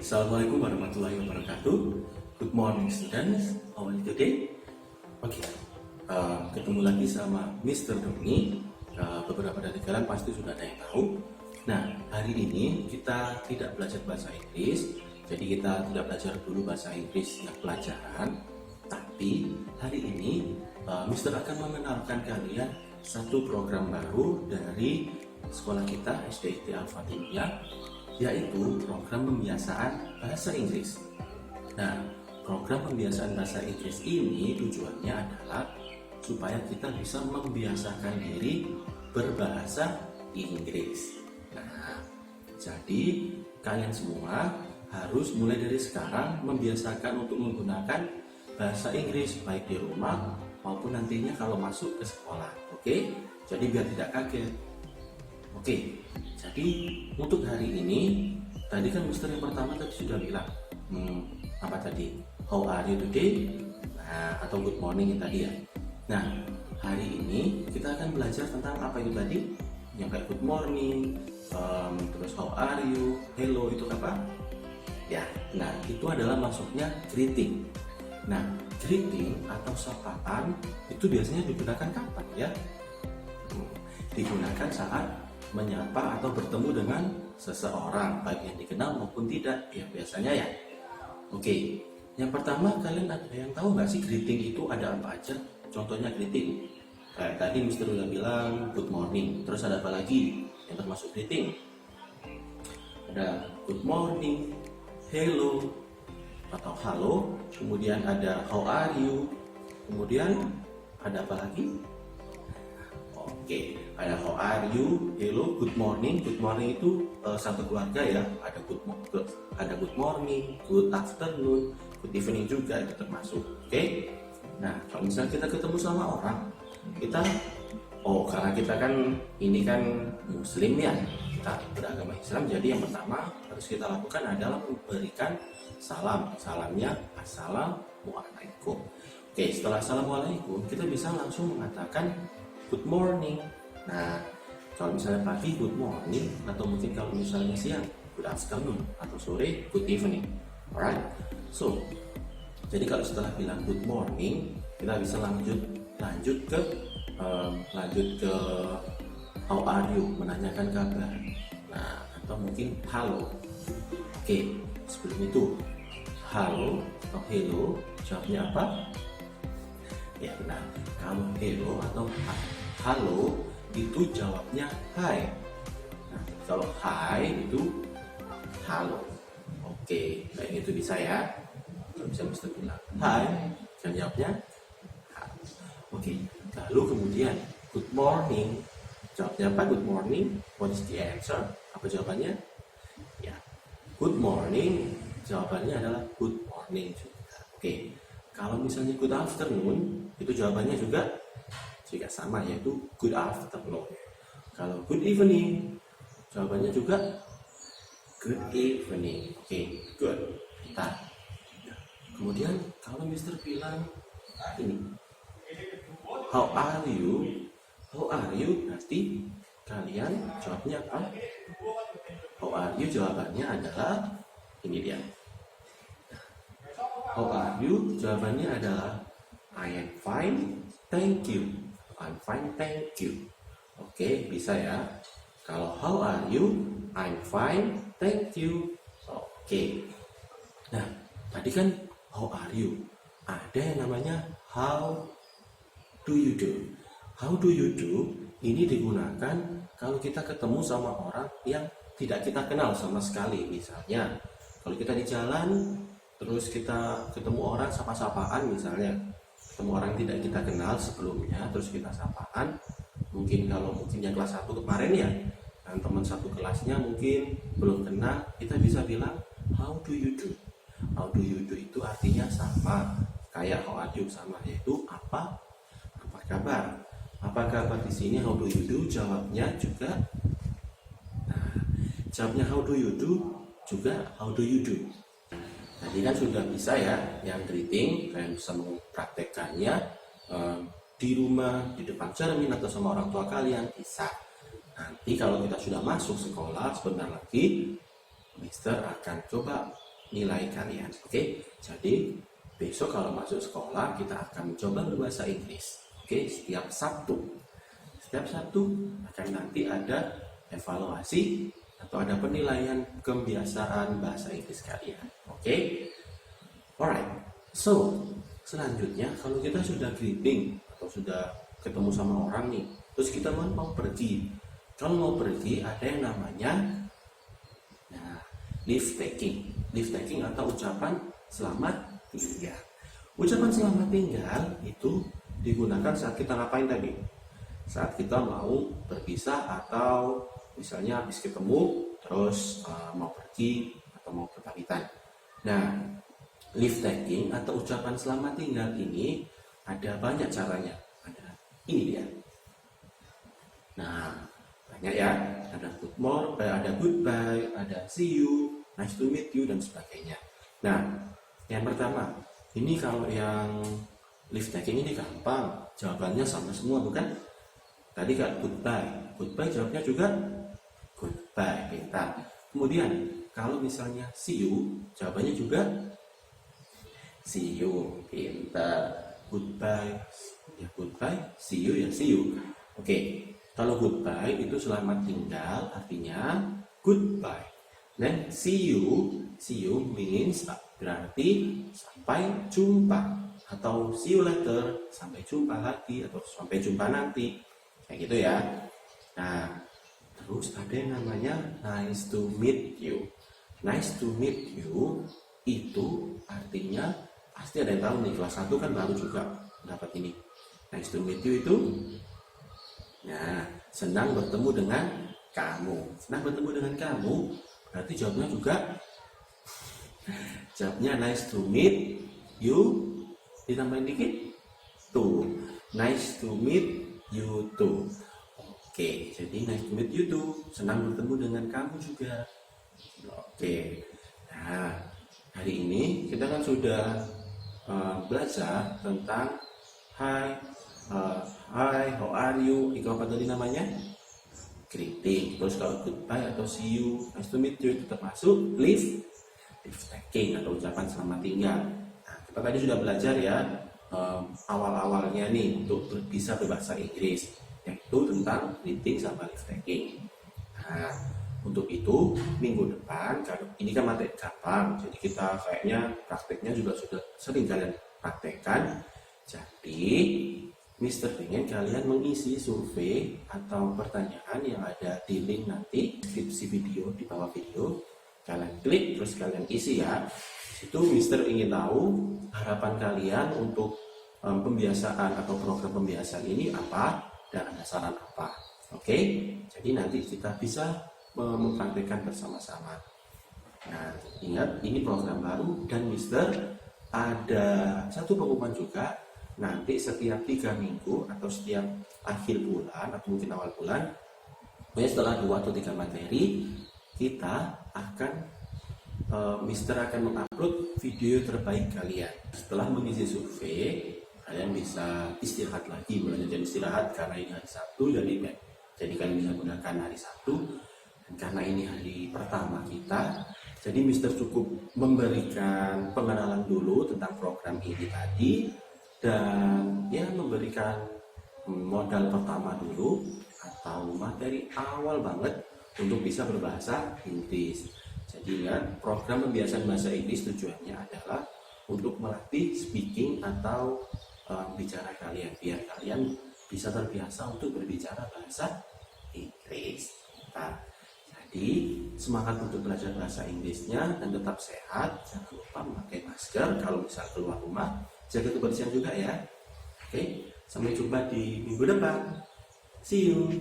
Assalamualaikum warahmatullahi wabarakatuh. Good morning students, how are you today? Oke, ketemu lagi sama Mr. Doni. Beberapa dari kalian pasti sudah ada yang tahu. Nah, hari ini kita tidak belajar bahasa Inggris. Jadi kita tidak belajar dulu bahasa Inggris yang pelajaran. Tapi hari ini Mr. akan mengenalkan kalian satu program baru dari sekolah kita SDIT Al-Fatimiyah, yaitu program pembiasaan bahasa Inggris. Nah, program pembiasaan bahasa Inggris ini tujuannya adalah supaya kita bisa membiasakan diri berbahasa Inggris. Nah, jadi kalian semua harus mulai dari sekarang membiasakan untuk menggunakan bahasa Inggris baik di rumah maupun nantinya kalau masuk ke sekolah. Oke? Jadi biar tidak kaget. Oke, jadi untuk hari ini, tadi kan Mister yang pertama tadi sudah bilang, apa tadi? How are you today? Nah, atau good morning tadi ya. Nah, hari ini kita akan belajar tentang apa itu tadi? Yang kayak good morning, terus how are you, hello itu apa? Ya, nah itu adalah masuknya greeting. Nah, greeting atau sapaan itu biasanya digunakan kapan ya? Digunakan saat menyapa atau bertemu dengan seseorang, baik yang dikenal maupun tidak, ya biasanya ya. Oke, yang pertama kalian ada yang tahu nggak sih greeting itu ada apa aja? Contohnya greeting, kayak tadi Mister udah bilang good morning, terus ada apa lagi yang termasuk greeting? Ada good morning, hello atau halo, kemudian ada how are you, kemudian ada apa lagi? Oke, ada how are you, hello, good morning. Good morning itu satu keluarga ya. Ada good morning, good afternoon, good evening juga itu termasuk. Oke. Nah, kalau misalnya kita ketemu sama orang, kita karena kita kan ini kan Muslim ya, kita beragama Islam. Jadi yang pertama harus kita lakukan adalah memberikan salam. Salamnya assalamualaikum. Oke, setelah assalamualaikum kita bisa langsung mengatakan good morning. Nah, kalau misalnya pagi good morning, atau mungkin kalau misalnya siang good afternoon, atau sore good evening. Alright. So, jadi kalau setelah bilang good morning, kita bisa lanjut ke how are you, menanyakan kabar. Nah, atau mungkin halo. Oke, sebelum itu halo atau hello, jawabnya apa? Ya benar, kalau hello atau halo itu jawabnya hi. Nah, kalau hi itu halo. Oke, baik itu bisa ya. Kalau bisa Mister bilang hi, dan jawabnya hi. Oke, lalu kemudian good morning, jawabnya apa? Good morning, what is the answer? Apa jawabannya? Ya, good morning, jawabannya adalah good morning juga. Oke, kalau misalnya good afternoon, itu jawabannya juga sama, yaitu good afternoon. Kalau good evening, jawabannya juga good evening. Oke, good. Nah, kemudian kalau Mister bilang ini how are you, berarti kalian jawabnya apa? How are you jawabannya adalah ini dia. How are you jawabannya adalah I am fine, thank you. I'm fine, thank you. Oke, bisa ya. Kalau how are you? I'm fine, thank you. Oke. Nah, tadi kan how are you? Ada yang namanya how do you do? How do you do? Ini digunakan kalau kita ketemu sama orang yang tidak kita kenal sama sekali. Misalnya, kalau kita di jalan, terus kita ketemu orang sapa-sapaan misalnya. Ketemu orang tidak kita kenal sebelumnya, terus kita sapaan. Mungkin yang kelas 1 kemarin ya, dan teman satu kelasnya mungkin belum kenal, kita bisa bilang how do you do? How do you do itu artinya sama kayak how are you, sama, yaitu apa kabar. Apa kabar di sini how do you do jawabnya juga. Nah, jawabnya how do you do juga how do you do. Tadi kan sudah bisa ya yang greeting, kalian bisa mempraktekannya di rumah, di depan cermin atau sama orang tua kalian bisa. Nanti kalau kita sudah masuk sekolah sebentar lagi, Mister akan coba nilai kalian. Oke, jadi besok kalau masuk sekolah kita akan mencoba berbahasa Inggris. Oke, setiap Sabtu akan nanti ada evaluasi atau ada penilaian kebiasaan bahasa Inggris kalian. Oke, alright. So selanjutnya kalau kita sudah greeting atau sudah ketemu sama orang nih, terus kita mau pergi. Kalau mau pergi ada yang namanya leave taking atau ucapan selamat tinggal. Ucapan selamat tinggal itu digunakan saat kita ngapain tadi? Saat kita mau berpisah atau misalnya habis ketemu terus mau pergi atau mau berpamitan. Nah, leave taking atau ucapan selamat tinggal ini ada banyak caranya. Ada ini dia. Nah, banyak ya. Ada good morning, ada goodbye, ada see you, nice to meet you dan sebagainya. Nah, yang pertama, ini kalau yang leave taking ini gampang, jawabannya sama semua bukan? Tadi kan goodbye jawabnya juga goodbye, pintar. Kemudian kalau misalnya see you, jawabannya juga see you, pintar. Goodbye, ya goodbye, see you ya see you. Oke, kalau goodbye itu selamat tinggal, artinya goodbye. Dan see you means berarti sampai jumpa atau see you later, sampai jumpa lagi atau sampai jumpa nanti. Kayak gitu ya. Nah, terus ada yang namanya nice to meet you. Nice to meet you itu artinya pasti ada yang tahu nih, kelas 1 kan baru juga dapat ini. Nice to meet you itu senang bertemu dengan kamu. Senang bertemu dengan kamu berarti jawabnya juga jawabnya nice to meet you ditambahin dikit tuh. Nice to meet you too. Oke, jadi nice to meet you too. Senang bertemu dengan kamu juga. Oke. Nah, hari ini kita kan sudah belajar tentang hi, how are you? Itu apa tadi namanya? Greeting. Terus kalau goodbye atau see you, nice to meet you itu termasuk leave taking atau ucapan selamat tinggal. Nah, kita tadi sudah belajar ya. Awal-awalnya nih untuk bisa berbahasa Inggris, yaitu tentang greeting sama leave taking. Nah, untuk itu minggu depan, kalau ini kan materi gampang, jadi kita kayaknya prakteknya juga sudah sering kalian praktekkan. Jadi Mister pengen kalian mengisi survei atau pertanyaan yang ada di link nanti deskripsi video di bawah video. Kalian klik terus kalian isi ya. Itu Mister ingin tahu harapan kalian untuk pembiasaan atau program pembiasaan ini apa dan ada saran apa. Oke, jadi nanti kita bisa mempraktekkan bersama-sama. Nah, ingat ini program baru dan Mister ada satu pengumuman juga. Nanti setiap 3 minggu atau setiap akhir bulan atau mungkin awal bulan, setelah 2 atau 3 materi, kita akan Mister akan mengupload video terbaik kalian. Setelah mengisi survei, kalian bisa istirahat lagi, melanjutkan istirahat karena ini hari Sabtu, jadi kalian bisa gunakan hari Sabtu. Dan karena ini hari pertama kita, jadi Mister cukup memberikan pengenalan dulu tentang program ini tadi dan ya memberikan modal pertama dulu atau materi awal banget untuk bisa berbahasa Inggris. Jadi ingat, program pembiasaan bahasa Inggris tujuannya adalah untuk melatih speaking atau bicara kalian, biar kalian bisa terbiasa untuk berbicara bahasa Inggris. Nah, jadi semangat untuk belajar bahasa Inggrisnya dan tetap sehat. Jangan lupa memakai masker kalau misal keluar rumah. Jaga kebersihan juga ya. Oke, sampai jumpa di minggu depan. See you.